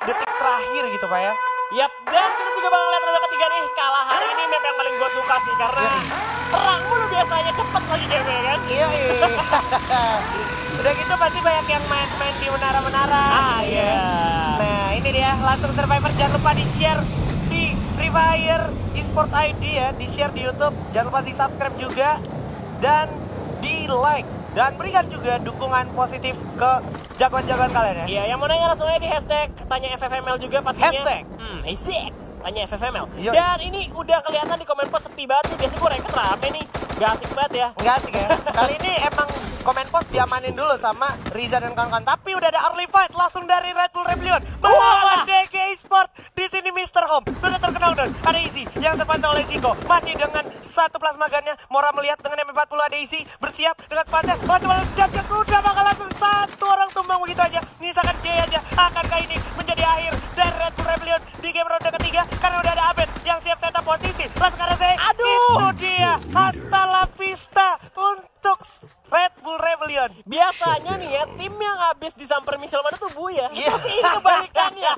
detik terakhir gitu Pak ya. Yap, dan kita juga bakal lihat ronde ketiga nih. Kalah hari ini map yang paling gue suka sih, karena perang mulu biasanya cepet lagi game kan. Iya. Udah gitu pasti banyak yang main-main di menara-menara. Iya. Nah ini dia langsung Survivor, jangan lupa di share di Free Fire Esports ID ya, di share di YouTube, jangan lupa di subscribe juga dan di like. Dan berikan juga dukungan positif ke jagoan-jagoan kalian ya. Iya, yang mau nanya langsung aja di hashtag tanya FFML juga pastinya. Hashtag. Tanya FFML. Yoi. Dan ini udah kelihatan di komen post sepi banget nih. Biasanya gue ranked rame nih. Gak asik banget ya. Nggak asik ya. Kali ini emang komen post diamanin dulu sama Riza dan kawan-kawan. Tapi udah ada early fight langsung dari Red Bull Rebellion melawan DG Esports. Di sini Mr. Home sudah terkenal dan ada Easy yang terpantau oleh Ziko. Masih dengan satu plasma gunnya. Mora melihat dengan M40 ada Easy bersiap dengan sepatnya. Macam-macam jam-jam udah bakal langsung satu orang tumbang begitu aja. Nyisakan J aja. Akankah ini menjadi akhir dari Red Bull Rebellion di game ronde ketiga? Karena udah ada Abed yang siap setup posisi. Langsung karena saya. Itu dia. Hasta la vista untuk Red Bull Rebellion. Biasanya nih ya, tim yang habis disamper Michelle mana tuh Buya. Iya. Tapi ini kebalikannya.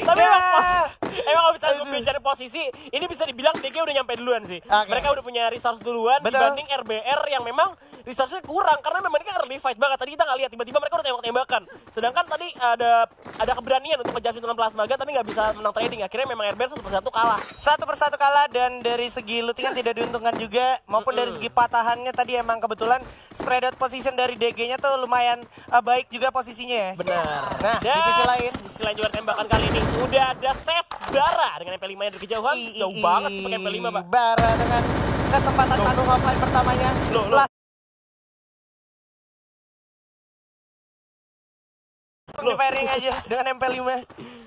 Tapi emang kalau misalnya gue bicara posisi, ini bisa dibilang DG udah nyampe duluan sih. Mereka udah punya resource duluan. Betul. Dibanding RBR yang memang resource-nya kurang. Karena memang ini kan early fight banget. Tadi kita nggak lihat, tiba-tiba mereka udah tembak-tembakan. Sedangkan tadi ada keberanian untuk menjawab dengan plasma gun, tapi nggak bisa menang trading. Akhirnya memang RBR 1-1 kalah. 1-1 kalah, dan dari segi lootingan tidak diuntungkan juga, maupun dari segi patahannya tadi emang kebetulan spread out position dari DG-nya tuh lumayan baik juga posisinya ya. Benar. Nah, Dan di sisi lain juga tembakan kali ini udah ada Ses Bara dengan MP5 nya dari kejauhan. Jauh banget sih pakai MP5, Pak. Bara dengan kesempatan tanggung offline pertamanya. Langsung di firing aja dengan MP5.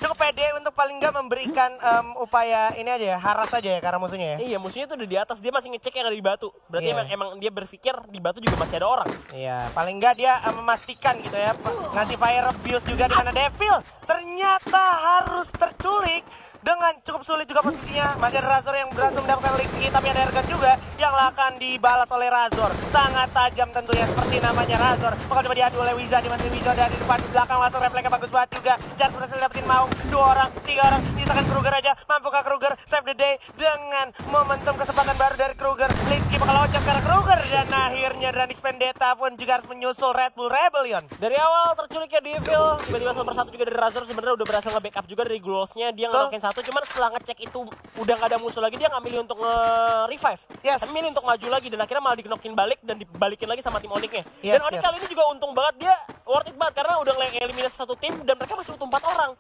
Cukup pede untuk paling nggak memberikan upaya ini aja ya, haras aja ya ke arah musuhnya ya. Iya, musuhnya tuh udah di atas, dia masih ngecek yang ada di batu. Berarti emang dia berpikir di batu juga masih ada orang. Iya, paling nggak dia memastikan gitu ya, ngasih fire abuse juga di mana Devil ternyata harus terculik. Dengan cukup sulit juga posisinya. Masih ada Razor yang berhasil mendapatkan Lixi, tapi ada Ergan juga yang akan dibalas oleh Razor. Sangat tajam tentunya seperti namanya Razor. Bakal coba diadu oleh Wiza, di mana Wiza dari depan, di belakang langsung refleksnya bagus banget juga. Jar berhasil dapetin Maung, 2 orang, 3 orang, nyisakan Kruger aja. Mampukah Kruger save the day dengan momentum kesempatan baru dari Kruger. Lixi bakal loncat ke arah Kruger, dan akhirnya Dranix Vendetta pun juga harus menyusul Red Bull Rebellion. Dari awal terculiknya Devil, tiba-tiba 1-1 juga dari Razor. Sebenarnya udah berhasil nge-backup juga dari Glowsnya. Dia ngelokin satu, cuman setelah ngecek itu udah gak ada musuh lagi, dia nggak milih untuk nge-revive. Tapi milih untuk maju lagi, dan akhirnya malah dikenokin balik dan dibalikin lagi sama tim Onyx-nya. Dan Onyx kali ini juga untung banget, dia worth it banget karena udah eliminasi satu tim dan mereka masih utuh 4 orang.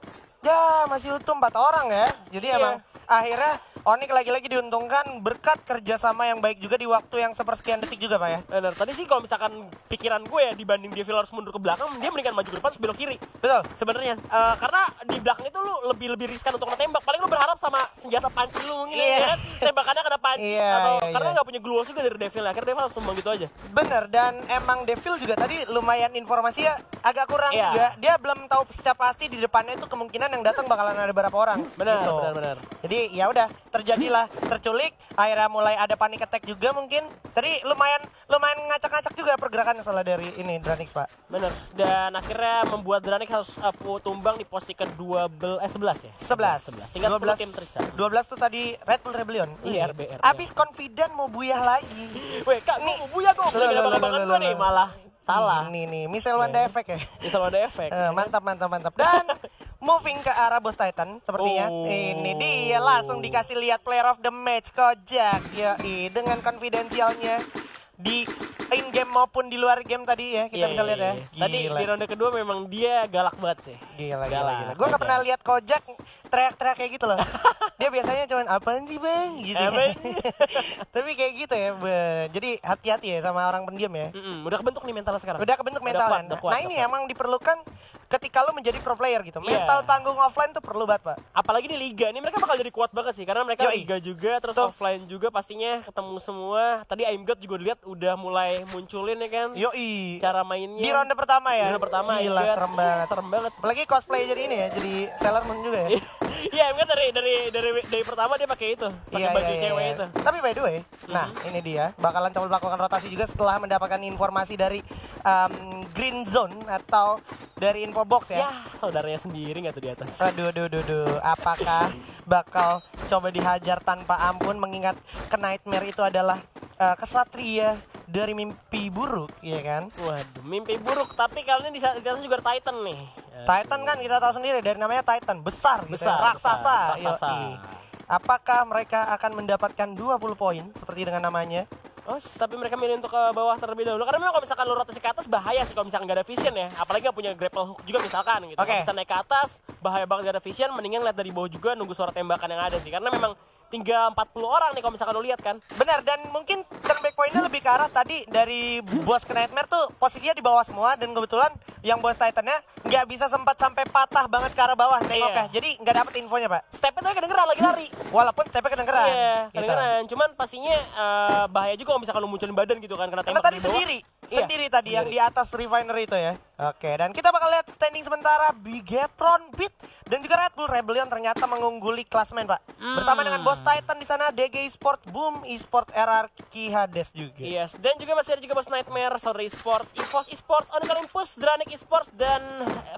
Ya, masih utuh 4 orang ya. Jadi emang akhirnya Onyx lagi-lagi diuntungkan berkat kerjasama yang baik juga di waktu yang sepersekian detik juga Pak ya. Benar, tadi sih kalau misalkan pikiran gue ya, dibanding Devil harus mundur ke belakang, dia mendingan maju ke depan sebelok kiri. Betul. Sebenarnya karena di belakang itu lu lebih riskan untuk ngetembak. Paling lu berharap sama senjata panci lu mungkin ya kan, tembakannya kena panci karena nggak punya glue juga dari Devil. Akhirnya Devil harus tumbang gitu aja. Bener, dan emang Devil juga tadi lumayan informasinya agak kurang juga. Dia belum tahu secara pasti di depannya itu kemungkinan yang datang bakalan ada berapa orang. Benar. Jadi ya udah, terjadilah terculik, akhirnya mulai ada panic attack juga mungkin. Tadi lumayan ngacak-ngacak juga pergerakan salah dari ini Dranix Pak. Bener, dan akhirnya membuat Dranix harus tumbang di posisi ke-11 ya? 11. Tinggal 10 tim tersisa. 12 tuh tadi Red Bull Rebellion. Iya, RBR. Abis confident mau buyah lagi. Weh, Kak, nih mau buyah kok. Udah bakal-bakal gue nih, malah salah. Nih, Michelle Wanda Effect ya. Michelle Wanda Effect. Mantap. Dan moving ke arah Boss Titan sepertinya. Ini dia langsung dikasih lihat player of the match Kojak. Yoi, dengan konfidensialnya di in game maupun di luar game tadi ya, kita bisa lihat ya. Tadi di ronde kedua memang dia galak banget sih. Gila. Gue gak pernah lihat Kojak teriak-teriak kayak gitu loh. Dia biasanya cuman apaan sih bang gitu. Tapi kayak gitu ya. Jadi hati-hati ya sama orang pendiam ya. Udah kebentuk nih mentalnya sekarang. Udah kebentuk mentalnya. Nah ini emang diperlukan ketika lo menjadi pro player gitu. Mental panggung offline tuh perlu banget Pak. Apalagi di liga ini mereka bakal jadi kuat banget sih, karena mereka liga juga, terus offline juga pastinya ketemu semua. Tadi Aim God juga dilihat udah mulai munculin ya kan. Yoi. Cara mainnya di ronde pertama ya. Di ronde pertama. Gila, serem banget. Apalagi cosplay jadi ini ya, jadi Sailor Moon juga ya. Iya, Aim God dari pertama dia pakai itu, pakai baju cewek itu. Tapi by the way, nah ini dia bakalan coba melakukan rotasi juga setelah mendapatkan informasi dari green zone atau dari infobox ya. Ya, saudaranya sendiri nggak tuh di atas. Aduh. Apakah bakal coba dihajar tanpa ampun mengingat ke Nightmare itu adalah kesatria dari mimpi buruk, ya kan? Waduh, mimpi buruk. Tapi kali ini di atas juga ada Titan nih. Titan kan kita tahu sendiri dari namanya Titan, besar gitu ya. Raksasa. Yoi. Apakah mereka akan mendapatkan 20 poin seperti dengan namanya? Oh, tapi mereka milih untuk ke bawah terlebih dahulu. Karena memang kalau misalkan lu rotasi ke atas bahaya sih kalau misalkan nggak ada vision ya. Apalagi nggak punya grapple hook juga misalkan gitu. Okay. Bisa naik ke atas, bahaya banget nggak ada vision. Mendingan lihat dari bawah juga, nunggu suara tembakan yang ada sih. Karena memang tinggal 40 orang nih kalau misalkan lu lihat kan. Benar, dan mungkin turn back pointnya lebih ke arah tadi dari bos ke Nightmare tuh posisinya di bawah semua. Dan kebetulan yang bos Titannya nggak bisa sempat sampai patah banget ke arah bawah nengoknya. Jadi nggak dapet infonya, Pak. Stepnya tuh kedengeran lagi lari. Walaupun stepnya kedengeran. Iya, gitu. kedengeran. Cuman pastinya bahaya juga kalau misalkan lu munculin badan gitu kan. Karena Karena tembak tadi dari bawah. sendiri tadi yang di atas Refinery itu ya. Oke, dan kita bakal lihat standing sementara Bigetron Beat dan juga Red Bull Rebellion ternyata mengungguli klasmen, Pak. Bersama dengan bos Titan di sana, DG Esport, Boom Esport, RRQ Hades juga. Yes, dan juga masih ada juga bos Nightmare, Saudara Esports, EVOS Esports, Onyx Olympus, Dranic Esports, dan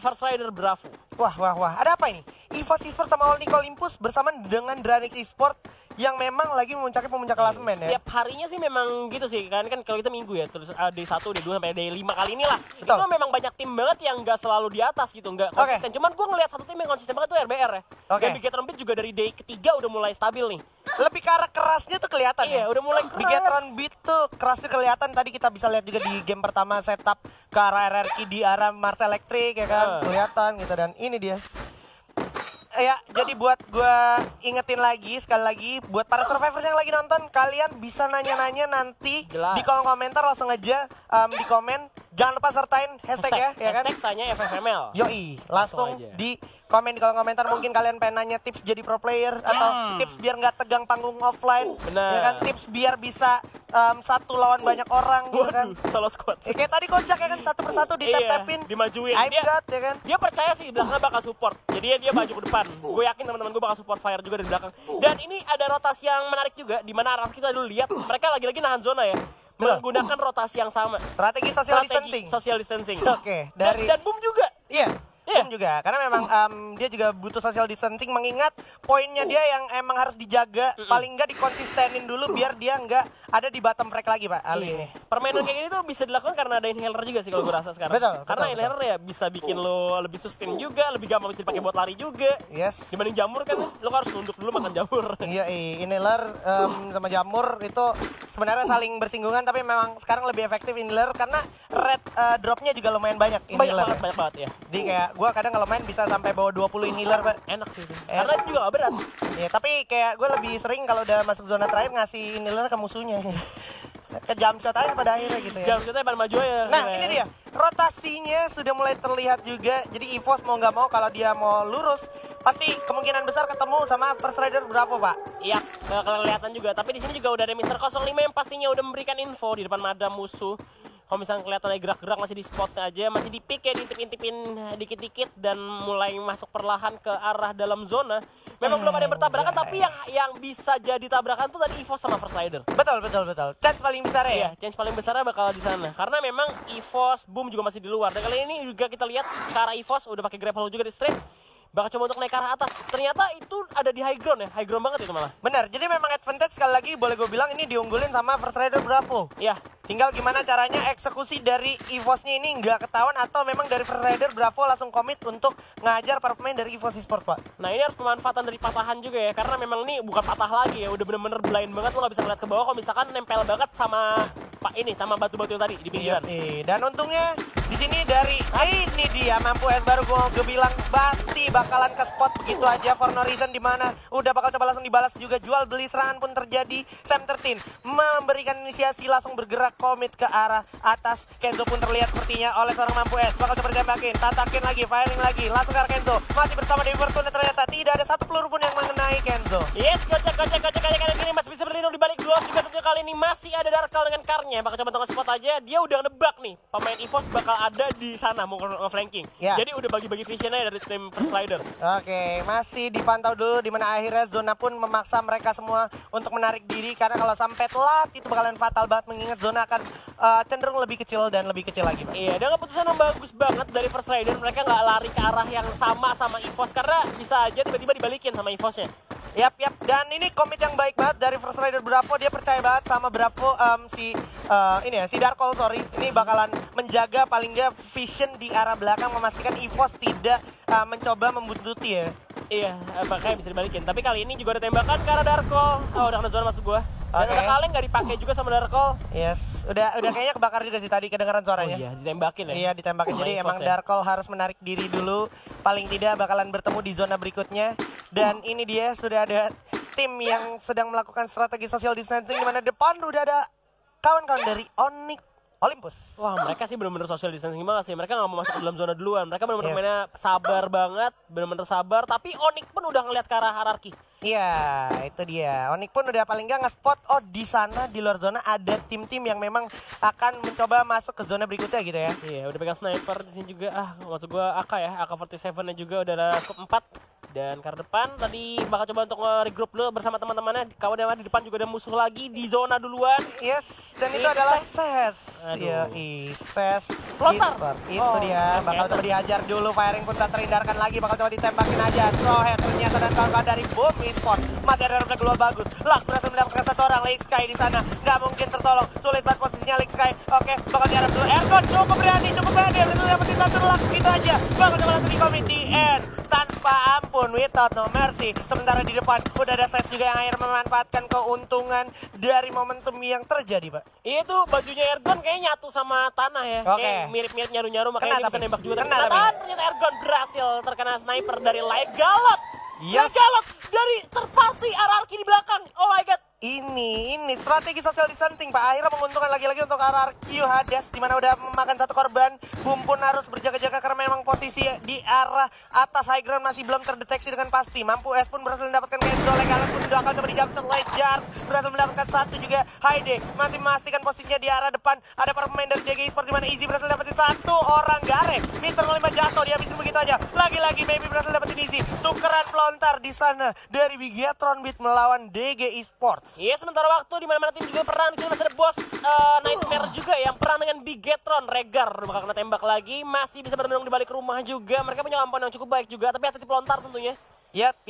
First Rider Bravo. Wah, ada apa ini? EVOS Esports sama Onyx Olympus bersama dengan Dranic Esports yang memang lagi memuncaki pemuncak klasemen ya. Setiap harinya sih memang gitu sih kan kalau kita minggu ya terus day 1, day 2 sampai day 5 kali inilah. Betul. Itu memang banyak tim banget yang nggak selalu di atas gitu, nggak konsisten. Cuman gue ngelihat satu tim yang konsisten banget tuh RBR ya. Dan Bigetron Beat juga dari day ketiga udah mulai stabil nih. Lebih ke arah kerasnya tuh kelihatan. Iya, udah mulai keras. Bigetron Beat tuh kerasnya kelihatan. Tadi kita bisa lihat juga di game pertama setup ke arah RRQ di arah Mars Electric ya kan. Kelihatan gitu, dan ini dia. Ya, jadi buat gue ingetin lagi, sekali lagi, buat para survivors yang lagi nonton, kalian bisa nanya-nanya nanti di kolom komentar, langsung aja di komen. Jangan lupa sertain hashtag ya kan? Hashtag tanya FFML. Yoi, langsung di komen di kolom komentar. Mungkin kalian pengen nanya tips jadi pro player, atau tips biar nggak tegang panggung offline. Bener. Ya kan, tips biar bisa satu lawan banyak orang gitu kan. Solo squad. Kayak tadi Kojak ya kan, satu persatu ditap-tapin, dimajuin. I'm God ya kan. Dia percaya sih di belakang bakal support. Jadi dia maju ke depan. Gue yakin teman-teman gue bakal support Fire juga dari belakang. Dan ini ada rotasi yang menarik juga, di mana arah kita dulu lihat mereka lagi-lagi nahan zona ya. Menggunakan rotasi yang sama. Strategi social distancing. Oke, dari dan Boom juga. Iya. Boom juga, karena memang dia juga butuh social distancing, mengingat poinnya dia yang emang harus dijaga, paling nggak dikonsistenin dulu biar dia nggak ada di bottom frag lagi, Pak. Ali ini. Permainan kayak gini tuh bisa dilakukan karena ada inhaler juga sih kalau gue rasa sekarang. Karena inhaler ya bisa bikin lo lebih sustain juga, lebih gampang bisa dipakai buat lari juga. Yes. Dibanding jamur kan, lo harus nunduk dulu makan jamur. Iya, inhaler sama jamur itu sebenarnya saling bersinggungan, tapi memang sekarang lebih efektif inhaler karena red dropnya juga lumayan banyak. Banyak banget ya. Jadi kayak gue kadang kalau main bisa sampai bawa 20 inhaler, Pak. Enak sih itu. Karena itu juga gak berat. Iya, tapi kayak gue lebih sering kalau udah masuk zona terakhir ngasih inhaler ke musuhnya. Ke jump shot aja pada akhirnya gitu ya. Jump shotnya pada maju aja. Nah, ini dia. Rotasinya sudah mulai terlihat juga. Jadi EVOS mau nggak mau kalau dia mau lurus, pasti kemungkinan besar ketemu sama First Rider Bravo, Pak. Iya, kelihatan juga. Tapi di sini juga udah ada Mr. 05 yang pastinya udah memberikan info di depan madam musuh. Kalau misalnya kelihatannya gerak-gerak masih di spotnya aja, masih di pick ya, diintip-intipin dikit-dikit dan mulai masuk perlahan ke arah dalam zona. Memang belum ada yang bertabrakan, tapi yang bisa jadi tabrakan tuh tadi EVOS sama First Rider. Betul. Chance paling besar ya? Iya, chance paling besarnya bakal di sana. Karena memang EVOS, Boom juga masih di luar. Dan kali ini juga kita lihat ke arah EVOS udah pakai grapple juga di straight. Bakal coba untuk naik ke arah atas. Ternyata itu ada di high ground ya, high ground banget itu malah. Benar, jadi memang advantage sekali lagi boleh gue bilang ini diunggulin sama First Rider Bravo. Iya. Tinggal gimana caranya eksekusi dari EVOS-nya ini nggak ketahuan atau memang dari First Rider Bravo langsung komit untuk ngajar para pemain dari EVOS Esports, Pak. Nah, ini harus pemanfaatan dari patahan juga ya, karena memang ini bukan patah lagi ya, udah bener-bener blind banget, lo nggak bisa ngeliat ke bawah kalau misalkan nempel banget sama sama batu-batu yang tadi di pinggiran. Dan untungnya di sini dari ini dia mampu es baru gue bilang pasti bakalan ke spot begitu aja for no reason, di mana udah bakal coba langsung dibalas juga, jual beli serangan pun terjadi. Sam 13 memberikan inisiasi langsung bergerak komit ke arah atas. Kenzo pun terlihat sepertinya oleh seorang mampu es, bakal coba ditembakin, tatakin lagi, firing lagi, langsung ke arah Kenzo, masih bersama Dewi Fortuna. Ternyata tidak ada satu peluru pun yang mengenai Kenzo. Yes, kocak kali ini masih bisa berlindung di balik dua juga tentunya kali ini ini masih ada Darkal dengan Karnya, bakal coba tengah spot aja. Dia udah nebak nih, pemain EVOS bakal ada di sana mau nge-flanking. Jadi udah bagi-bagi visionnya dari tim First Rider. Oke, masih dipantau dulu di mana akhirnya Zona pun memaksa mereka semua untuk menarik diri karena kalau sampai telat itu bakalan fatal banget mengingat Zona akan cenderung lebih kecil dan lebih kecil lagi. Iya, dengan keputusan yang bagus banget dari First Rider, mereka nggak lari ke arah yang sama EVOS karena bisa aja tiba-tiba dibalikin sama EVOS-nya. Yap, dan ini komit yang baik banget dari First Rider Bravo. Dia percaya banget sama Bravo si Darkol, ini bakalan menjaga paling nggak vision di arah belakang, memastikan EVOS tidak mencoba membuntuti ya. Iya, makanya bisa dibalikin. Tapi kali ini juga ada tembakan ke arah Darkol. Oh, udah kena zona masuk gua. Dan ada kaleng nggak dipakai juga sama Darkol. Yes, udah kayaknya kebakar juga sih tadi kedengaran suaranya. Oh iya, ditembakin ya. Iya, ditembakin. Jadi emang Darkol harus menarik diri dulu. Paling tidak bakalan bertemu di zona berikutnya. Dan ini dia sudah ada tim yang sedang melakukan strategi social distancing di mana depan udah ada kawan-kawan dari Onyx Olympus. Wah, mereka sih benar-benar social distancing banget sih. Mereka nggak mau masuk ke dalam zona duluan. Mereka benar-benar mainnya sabar banget, benar-benar sabar. Tapi Onyx pun udah ngeliat ke arah hierarki. Iya, itu dia. Onyx pun udah paling nggak nge-spot, oh di sana di luar zona ada tim-tim yang memang akan mencoba masuk ke zona berikutnya gitu ya. Iya, udah pegang sniper di sini juga. Maksud gua AK ya, AK-47-nya juga udah ada cup 4. Dan ke depan tadi bakal coba untuk regroup dulu bersama teman-temannya. Kawan yang di depan juga ada musuh lagi di zona duluan. Yes, dan itu adalah Ses. Iya, Ses. Pelontar. Itu dia, bakal coba dihajar dulu. Firing pun tak terhindarkan lagi, bakal coba ditembakin aja. Sohead ternyata dan kawan-kawan dari Boom Esports. Masih ada refleks keluar bagus. Lux berhasil mendapatkan satu orang. League Sky di sana nggak mungkin tertolong. Sulit banget posisinya League Sky. Oke, bakal diharap dulu. Aircon cukup berani. Berhasil dapetin satu Lux gitu aja. Bakal coba langsung di komiti end. Tanpa ampun, without no mercy. Sementara di depan udah ada Ses juga yang akhirnya memanfaatkan keuntungan dari momentum yang terjadi, Pak. Itu bajunya Ergon kayaknya nyatu sama tanah ya. Kayak mirip-mirip nyaru-nyaru, makanya dia bisa nembak juga. Ternyata Ergon berhasil terkena sniper dari Legalot. Legalot dari third party hierarki di belakang. Oh my god. Ini strategi social distancing, Pak. Akhirnya menguntungkan lagi-lagi untuk RRQ Hades, di mana udah memakan satu korban. Boom pun harus berjaga-jaga karena memang posisi di arah atas high ground masih belum terdeteksi dengan pasti. Mampu S pun berhasil mendapatkan Kenzo. Legalan pun udah akan coba dijamkan oleh Jar. Berhasil mendapatkan satu juga. Haide masih memastikan posisinya di arah depan. Ada para pemain dari JG Esports, di mana Easy berhasil dapetin satu orang. Garek Mr. 05 jatuh, dihabisin begitu aja. Lagi-lagi Baby berhasil dapetin Easy. Tukeran pelontar di sana dari Bigetron Beat melawan DG Esports. Iya, sementara waktu di mana-mana tim juga perang. Di sini masih ada bos Nightmare juga yang perang dengan Bigetron. Regar bakal kena tembak lagi, masih bisa bermenung di balik rumah juga. Mereka punya kampan yang cukup baik juga, tapi hati-hati pelontar tentunya. Yap.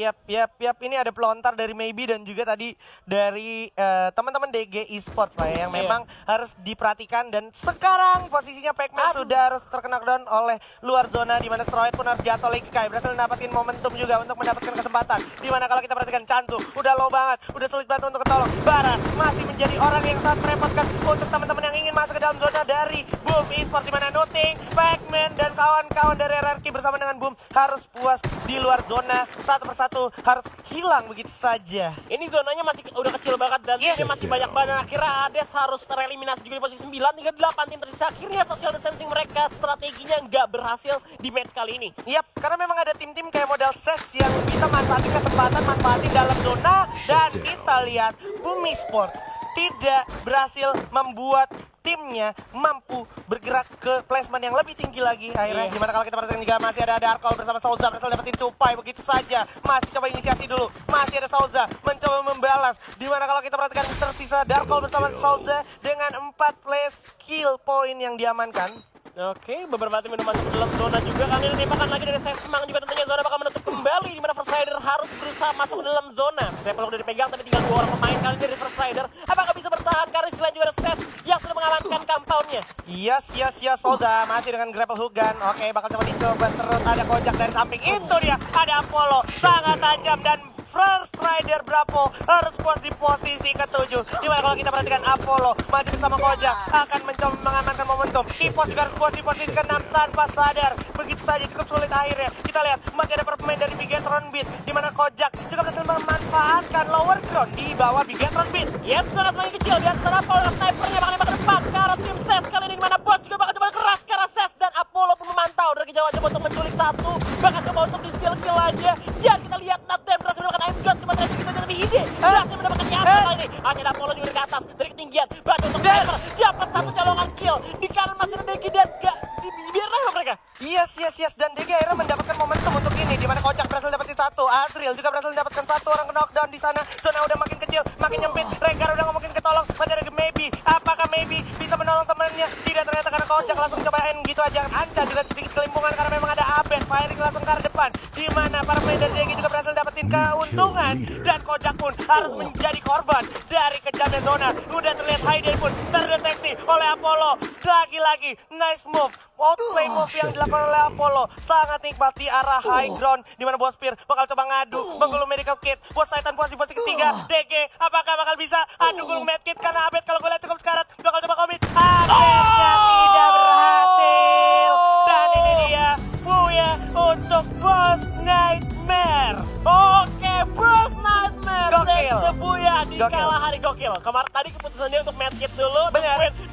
Ini ada pelontar dari Maybe dan juga tadi dari teman-teman DG Esports, Pak, yang memang harus diperhatikan. Dan sekarang posisinya Pac-Man sudah harus terkena down oleh luar zona, di mana Stroid pun harus jatuh. League Sky berhasil mendapatkan momentum juga untuk mendapatkan kesempatan. Di mana kalau kita perhatikan Cantu udah low banget, udah sulit banget untuk ketolong. Barat masih menjadi orang yang sangat merepotkan untuk teman-teman yang ingin masuk ke dalam zona dari Boom Esports, di mana Nothing, Pac-Man dan kawan-kawan dari RRQ bersama dengan Boom harus puas di luar zona. Satu persatu harus hilang begitu saja. Ini zonanya masih udah kecil banget dan ini masih banyak banget. Akhirnya Hades harus tereliminasi juga di posisi 9 hingga 8 tim tersisa. Akhirnya social distancing mereka strateginya nggak berhasil di match kali ini. Yap, karena memang ada tim-tim kayak model Ses yang bisa manfaatin manfaatin dalam zona. Dan kita lihat Boom Esports tidak berhasil membuat timnya mampu bergerak ke placement yang lebih tinggi lagi akhirnya. Dimana kalau kita perhatikan juga masih ada Darkol bersama Souza berhasil dapetin Tupai begitu saja. Masih coba inisiasi dulu, masih ada Souza mencoba membalas. Dimana kalau kita perhatikan tersisa Darkol bersama Souza dengan 4 place kill point yang diamankan. Oke, beberapa tim udah masuk ke dalam zona juga. Kali ini tembakan lagi dari Sesmang juga tentunya zona bakal menutup kembali, di mana First Rider harus berusaha masuk ke dalam zona. Grapple udah dipegang tapi tinggal 2 orang pemain kali ini dari First Rider. Apakah bisa bertahan? Karena selain juga ada Ses yang sudah mengamankan compoundnya. Yes, Souza masih dengan grapple hook gun. Oke, bakal coba dicoba terus. Ada Kojak dari samping. Itu dia, ada Apollo sangat tajam dan First Rider Bravo harus puas di posisi ke-7. Dimana kalau kita perhatikan Apollo masih bersama Kojak akan mencoba mengamankan momentum. Tipos juga harus puas di posisi ke-6 tanpa sadar. Begitu saja cukup sulit akhirnya. Kita lihat masih ada pemain dari Bigetron Beat, dimana Kojak juga berhasil memanfaatkan lower ground di bawah Bigetron Beat. Yes, zona semakin kecil. Lihat sana Apollo snipernya bakal nembak ke depan ke arah tim Ses. Kali ini dimana bos juga bakal coba keras ke arah Ses. Dan Apollo pun memantau dari kejauhan coba untuk menculik satu. Bahkan coba untuk di-steal-kill aja. Dan kita lihat Nathan berhasil mendapatkan aim gun. Cuma ternyata kita lebih ide. Berhasil mendapatkan nyata kali ini. Hanya ada Apollo juga dari atas. Dari ketinggian. Batu untuk Sniper, dapat satu colongan kill. Di kanan masih ada Degi dan gak dibiarkan sama mereka. Yes. Dan DG akhirnya mendapatkan momentum untuk ini, di mana Kocak berhasil dapetin satu, Azriel juga berhasil mendapatkan satu orang knockdown di sana. Zona udah makin kecil, makin nyempit. Rengar udah ngomongin ketolong, masih ada Maybe. Apakah Maybe bisa menolong temannya? Tidak, ternyata karena Kocak langsung cobain gitu aja. Anda juga sedikit kelimpungan karena memang ada Abed firing langsung ke arah depan, di mana para pemain dari DG juga berhasil dapetin keuntungan, dan Kocak pun harus menjadi korban dari kejamnya Zona. Udah terlihat Hayden pun terdeteksi oleh Apollo. Lagi-lagi nice move, outplay move yang dilakukan oleh Apollo sangat nikmat di arah high ground, di mana Bospir bakal coba ngadu menggulung medical kit buat Saitan puas di posisi ketiga. DG apakah bakal bisa adu gulung medkit karena Abed kalau gue lihat cukup sekarat bakal coba komit. Abednya tidak berhasil, dan ini dia Puya untuk Boss Nightmare. Oke, Boss Nightmare. Gokil. Puya di kalah hari gokil. Kemarin tadi keputusan dia untuk medkit dulu,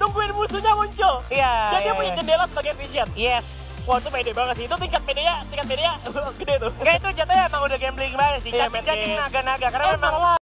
nungguin musuhnya muncul. Iya. Dan dia punya jendela sebagai vision. Yes. Wah, itu pede banget sih. Itu tingkat pedenya gede tuh. Enggak, itu jatuhnya emang udah gambling banget sih. Iya, Cacing naga-naga karena memang